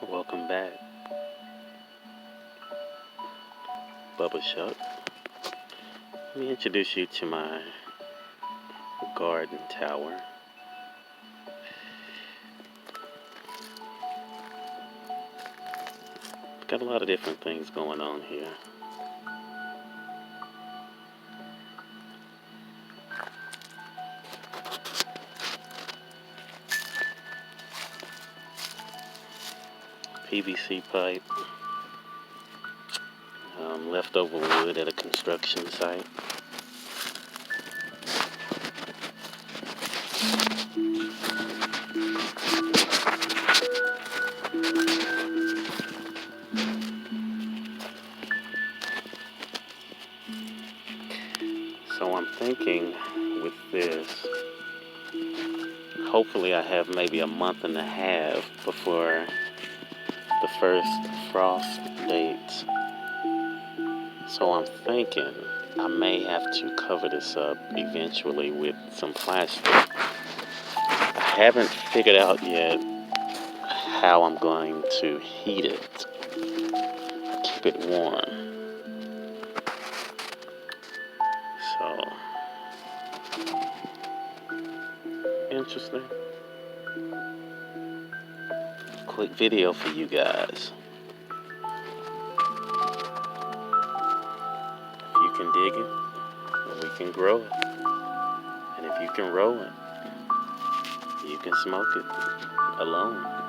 Welcome back, Bubba Shuck. Let me introduce you to my garden tower. Got a lot of different things going on here. PVC pipe, leftover wood at a construction site. So I'm thinking with this, hopefully I have maybe a month and a half before the first frost dates. So I'm thinking I may have to cover this up eventually with some plastic. I haven't figured out yet how I'm going to heat it, keep it warm. So, interesting. Quick video for you guys. If you can dig it, we can grow it. And if you can roll it, you can smoke it alone.